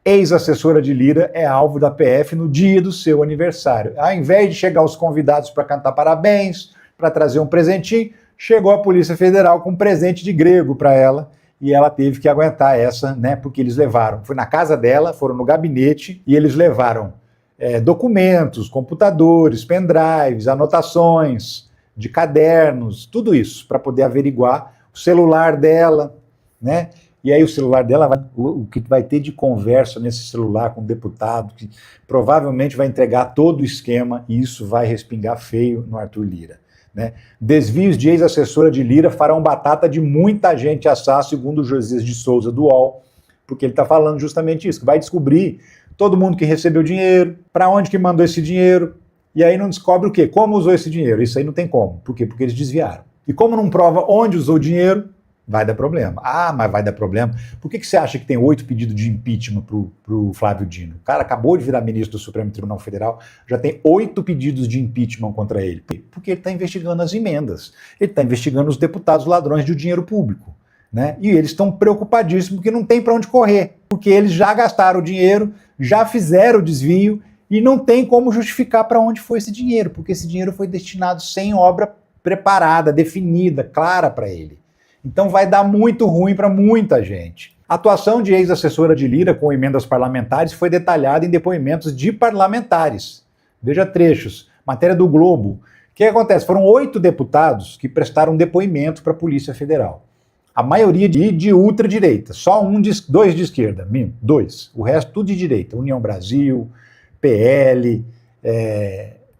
ex-assessora de Lira é alvo da PF no dia do seu aniversário. Ao invés de chegar os convidados para cantar parabéns, para trazer um presentinho, chegou a Polícia Federal com um presente de grego para ela, e ela teve que aguentar essa, né, porque eles levaram. Foi na casa dela, foram no gabinete, e eles levaram documentos, computadores, pendrives, anotações de cadernos, tudo isso, para poder averiguar o celular dela, né? E aí o celular dela, o que vai ter de conversa nesse celular com o deputado, que provavelmente vai entregar todo o esquema, e isso vai respingar feio no Arthur Lira. Né? Desvios de ex-assessora de Lira farão batata de muita gente assar, segundo o Josias de Souza do UOL, porque ele está falando justamente isso, que vai descobrir todo mundo que recebeu dinheiro, para onde que mandou esse dinheiro, e aí não descobre o quê? Como usou esse dinheiro? Isso aí não tem como. Por quê? Porque eles desviaram. E como não prova onde usou o dinheiro, vai dar problema. Ah, mas vai dar problema. Por que você acha que tem 8 pedidos de impeachment pro Flávio Dino? O cara acabou de virar ministro do Supremo Tribunal Federal, já tem 8 pedidos de impeachment contra ele. Porque ele está investigando as emendas. Ele está investigando os deputados ladrões de dinheiro público. Né? E eles estão preocupadíssimos porque não tem para onde correr. Porque eles já gastaram o dinheiro, já fizeram o desvio e não tem como justificar para onde foi esse dinheiro, porque esse dinheiro foi destinado sem obra preparada, definida, clara para ele. Então vai dar muito ruim para muita gente. A atuação de ex-assessora de Lira com emendas parlamentares foi detalhada em depoimentos de parlamentares. Veja trechos. Matéria do Globo. O que acontece? Foram 8 deputados que prestaram depoimento para a Polícia Federal. A maioria de ultradireita. Só 2 de esquerda. 2. O resto tudo de direita. União Brasil, PL,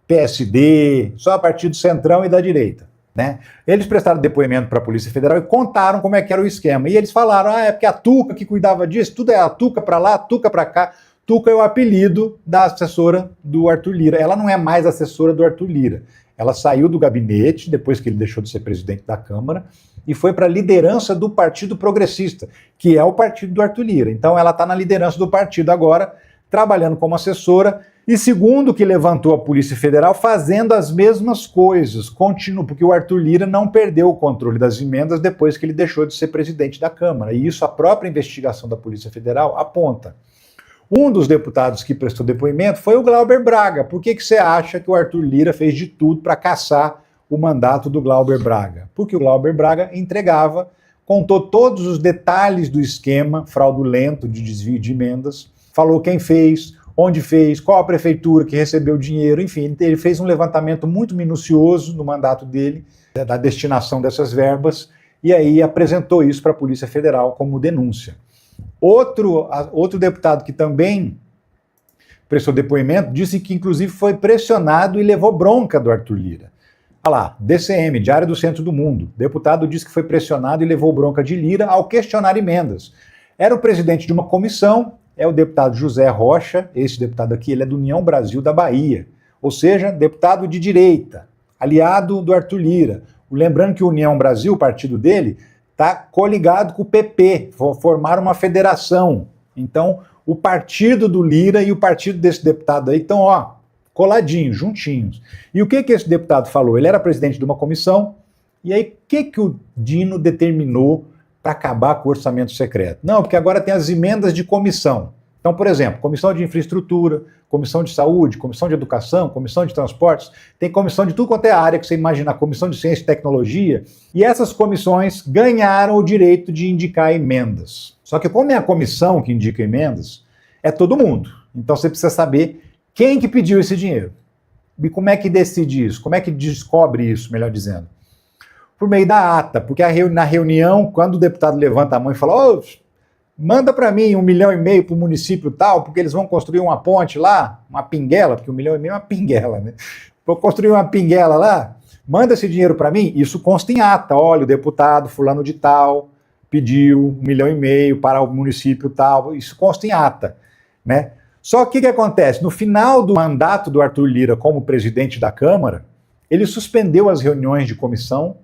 PSD, só a partir do centrão e da direita. Né? Eles prestaram depoimento para a Polícia Federal e contaram como é que era o esquema. E eles falaram, é porque a Tuca que cuidava disso, tudo é a Tuca para lá, Tuca para cá. Tuca é o apelido da assessora do Arthur Lira. Ela não é mais assessora do Arthur Lira. Ela saiu do gabinete, depois que ele deixou de ser presidente da Câmara, e foi para a liderança do Partido Progressista, que é o partido do Arthur Lira. Então ela está na liderança do partido agora, trabalhando como assessora, e segundo o que levantou a Polícia Federal, fazendo as mesmas coisas, porque o Arthur Lira não perdeu o controle das emendas depois que ele deixou de ser presidente da Câmara, e isso a própria investigação da Polícia Federal aponta. Um dos deputados que prestou depoimento foi o Glauber Braga. Por que você acha que o Arthur Lira fez de tudo para caçar o mandato do Glauber Braga? Porque o Glauber Braga entregava, contou todos os detalhes do esquema fraudulento de desvio de emendas, falou quem fez, onde fez, qual a prefeitura que recebeu o dinheiro, enfim, ele fez um levantamento muito minucioso no mandato dele, da destinação dessas verbas, e aí apresentou isso para a Polícia Federal como denúncia. Outro deputado que também prestou depoimento disse que inclusive foi pressionado e levou bronca do Arthur Lira. Olha lá, DCM, Diário do Centro do Mundo. Deputado disse que foi pressionado e levou bronca de Lira ao questionar emendas. Era o presidente de uma comissão, é o deputado José Rocha, esse deputado aqui, ele é do União Brasil da Bahia, ou seja, deputado de direita, aliado do Arthur Lira. Lembrando que o União Brasil, o partido dele, está coligado com o PP, formaram uma federação. Então, o partido do Lira e o partido desse deputado aí estão, coladinhos, juntinhos. E o que esse deputado falou? Ele era presidente de uma comissão, e aí o que o Dino determinou para acabar com o orçamento secreto? Não, porque agora tem as emendas de comissão. Então, por exemplo, comissão de infraestrutura, comissão de saúde, comissão de educação, comissão de transportes, tem comissão de tudo quanto é área que você imaginar, comissão de ciência e tecnologia, e essas comissões ganharam o direito de indicar emendas. Só que como é a comissão que indica emendas, é todo mundo. Então você precisa saber quem que pediu esse dinheiro. E como é que decide isso? Como é que descobre isso, melhor dizendo? Por meio da ata, porque na reunião, quando o deputado levanta a mão e fala, manda para mim 1,5 milhão para o município tal, porque eles vão construir uma ponte lá, uma pinguela, porque 1,5 milhão é uma pinguela, né? Vou construir uma pinguela lá, manda esse dinheiro para mim, isso consta em ata. Olha, o deputado fulano de tal pediu 1,5 milhão para o município tal, isso consta em ata, né? Só que o que acontece? No final do mandato do Arthur Lira como presidente da Câmara, ele suspendeu as reuniões de comissão,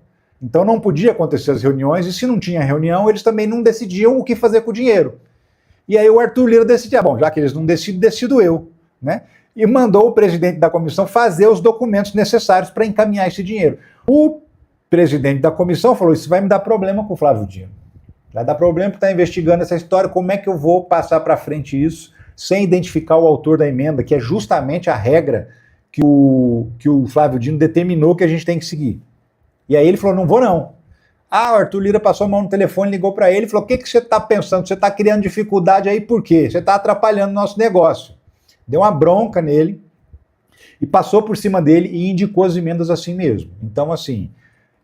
então não podia acontecer as reuniões, e se não tinha reunião, eles também não decidiam o que fazer com o dinheiro. E aí o Arthur Lira decidia, bom, já que eles não decidem, decido eu, né? E mandou o presidente da comissão fazer os documentos necessários para encaminhar esse dinheiro. O presidente da comissão falou, isso vai me dar problema com o Flávio Dino. Vai dar problema porque está investigando essa história, como é que eu vou passar para frente isso sem identificar o autor da emenda, que é justamente a regra que o Flávio Dino determinou que a gente tem que seguir. E aí ele falou, não vou não. Ah, o Arthur Lira passou a mão no telefone, ligou para ele e falou, o que você está pensando? Você está criando dificuldade aí por quê? Você está atrapalhando o nosso negócio. Deu uma bronca nele e passou por cima dele e indicou as emendas assim mesmo. Então, assim,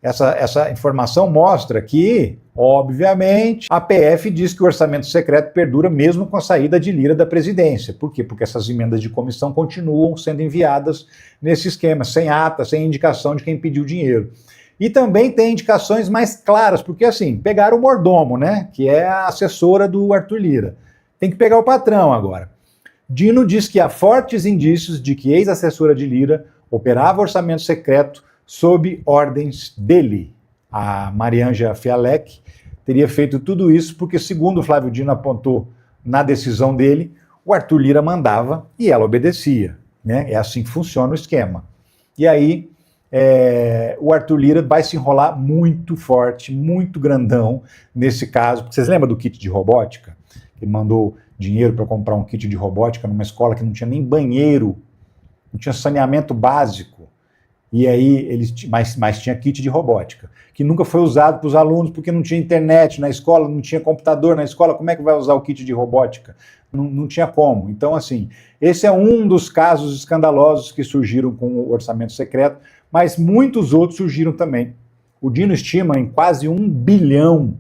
essa informação mostra que, obviamente, a PF diz que o orçamento secreto perdura mesmo com a saída de Lira da presidência. Por quê? Porque essas emendas de comissão continuam sendo enviadas nesse esquema, sem ata, sem indicação de quem pediu dinheiro. E também tem indicações mais claras, porque assim, pegaram o mordomo, né, que é a assessora do Arthur Lira. Tem que pegar o patrão agora. Dino diz que há fortes indícios de que ex-assessora de Lira operava orçamento secreto sob ordens dele. A Mariângela Fialek teria feito tudo isso porque, segundo Flávio Dino apontou na decisão dele, o Arthur Lira mandava e ela obedecia. Né? É assim que funciona o esquema. E aí, o Arthur Lira vai se enrolar muito forte, muito grandão nesse caso. Vocês lembram do kit de robótica? Ele mandou dinheiro para comprar um kit de robótica numa escola que não tinha nem banheiro, não tinha saneamento básico. E aí, mas tinha kit de robótica, que nunca foi usado para os alunos, porque não tinha internet na escola, não tinha computador na escola, como é que vai usar o kit de robótica? Não tinha como. Então, assim, esse é um dos casos escandalosos que surgiram com o orçamento secreto, mas muitos outros surgiram também. O Dino estima em quase R$1 bilhão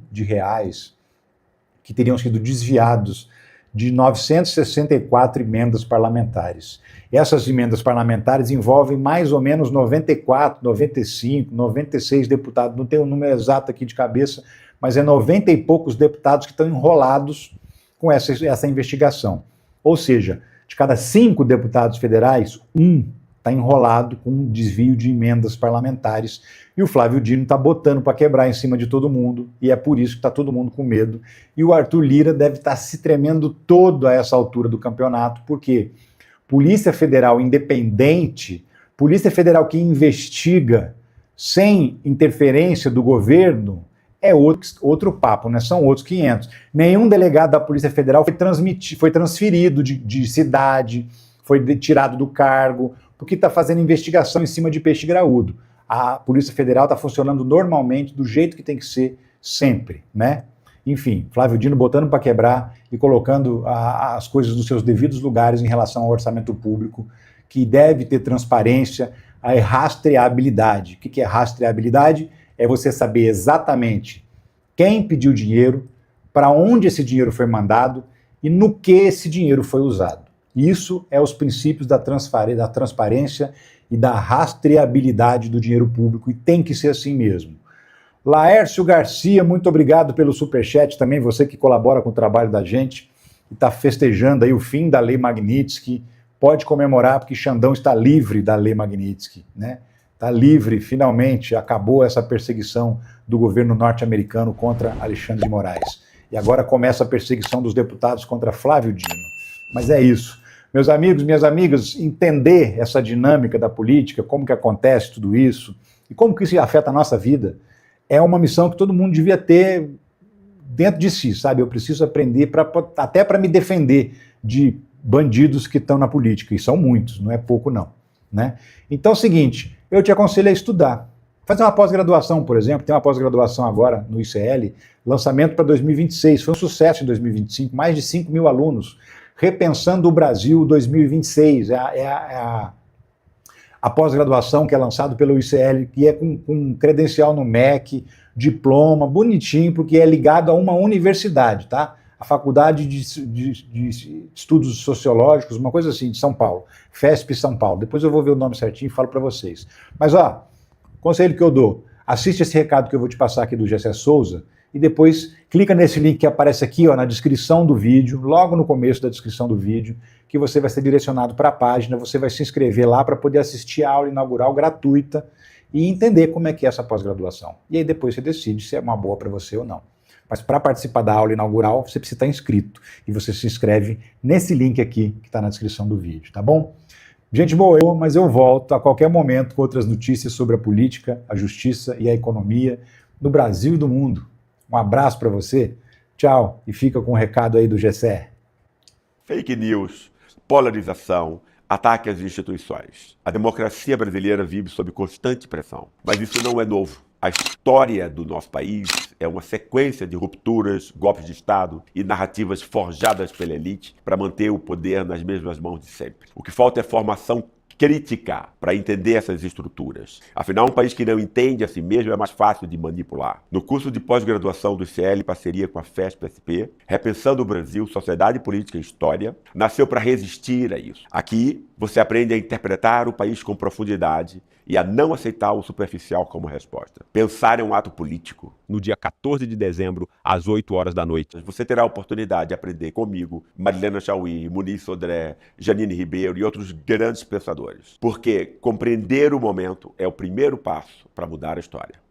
que teriam sido desviados de 964 emendas parlamentares. Essas emendas parlamentares envolvem mais ou menos 94, 95, 96 deputados, não tenho o número exato aqui de cabeça, mas é 90 e poucos deputados que estão enrolados com essa investigação. Ou seja, de cada 5 deputados federais, 1 está enrolado com um desvio de emendas parlamentares, e o Flávio Dino está botando para quebrar em cima de todo mundo, e é por isso que está todo mundo com medo. E o Arthur Lira deve estar se tremendo todo a essa altura do campeonato, porque Polícia Federal independente, Polícia Federal que investiga sem interferência do governo, é outro papo, né? São outros 500. Nenhum delegado da Polícia Federal foi transferido de cidade, foi tirado do cargo, porque está fazendo investigação em cima de peixe graúdo. A Polícia Federal está funcionando normalmente, do jeito que tem que ser, sempre, né? Enfim, Flávio Dino botando para quebrar e colocando as coisas nos seus devidos lugares em relação ao orçamento público, que deve ter transparência, a rastreabilidade. O que é rastreabilidade? É você saber exatamente quem pediu dinheiro, para onde esse dinheiro foi mandado e no que esse dinheiro foi usado. Isso é os princípios da transparência e da rastreabilidade do dinheiro público, e tem que ser assim mesmo. Laércio Garcia, muito obrigado pelo superchat também, você que colabora com o trabalho da gente e está festejando aí o fim da Lei Magnitsky. Pode comemorar, porque Xandão está livre da Lei Magnitsky, né? Está livre, finalmente, acabou essa perseguição do governo norte-americano contra Alexandre de Moraes. E agora começa a perseguição dos deputados contra Flávio Dino. Mas é isso. Meus amigos, minhas amigas, entender essa dinâmica da política, como que acontece tudo isso, e como que isso afeta a nossa vida, é uma missão que todo mundo devia ter dentro de si, sabe? Eu preciso aprender até para me defender de bandidos que estão na política, e são muitos, não é pouco não, né? Então é o seguinte, eu te aconselho a estudar. Fazer uma pós-graduação, por exemplo, tem uma pós-graduação agora no ICL, lançamento para 2026, foi um sucesso em 2025, mais de 5 mil alunos, Repensando o Brasil 2026, a pós-graduação que é lançado pelo ICL, que é com credencial no MEC, diploma, bonitinho, porque é ligado a uma universidade, tá? A Faculdade de Estudos Sociológicos, uma coisa assim, de São Paulo, FESP São Paulo. Depois eu vou ver o nome certinho e falo para vocês. Mas, ó, conselho que eu dou, assiste esse recado que eu vou te passar aqui do Gessé Souza, e depois clica nesse link que aparece aqui, ó, na descrição do vídeo, logo no começo da descrição do vídeo, que você vai ser direcionado para a página, você vai se inscrever lá para poder assistir a aula inaugural gratuita e entender como é que é essa pós-graduação. E aí depois você decide se é uma boa para você ou não. Mas para participar da aula inaugural, você precisa estar inscrito, e você se inscreve nesse link aqui que está na descrição do vídeo, tá bom? Gente boa, mas eu volto a qualquer momento com outras notícias sobre a política, a justiça e a economia no Brasil e do mundo. Um abraço para você. Tchau. E fica com o recado aí do GCE. Fake news, polarização, ataque às instituições. A democracia brasileira vive sob constante pressão. Mas isso não é novo. A história do nosso país é uma sequência de rupturas, golpes de Estado e narrativas forjadas pela elite para manter o poder nas mesmas mãos de sempre. O que falta é formação crítica para entender essas estruturas. Afinal, um país que não entende a si mesmo é mais fácil de manipular. No curso de pós-graduação do ICL, em parceria com a FESP-SP, Repensando o Brasil, Sociedade, Política e História, nasceu para resistir a isso. Aqui, você aprende a interpretar o país com profundidade e a não aceitar o superficial como resposta. Pensar é um ato político. No dia 14 de dezembro, às 8 horas da noite, você terá a oportunidade de aprender comigo, Marilena Chauí, Muniz Sodré, Janine Ribeiro e outros grandes pensadores. Porque compreender o momento é o primeiro passo para mudar a história.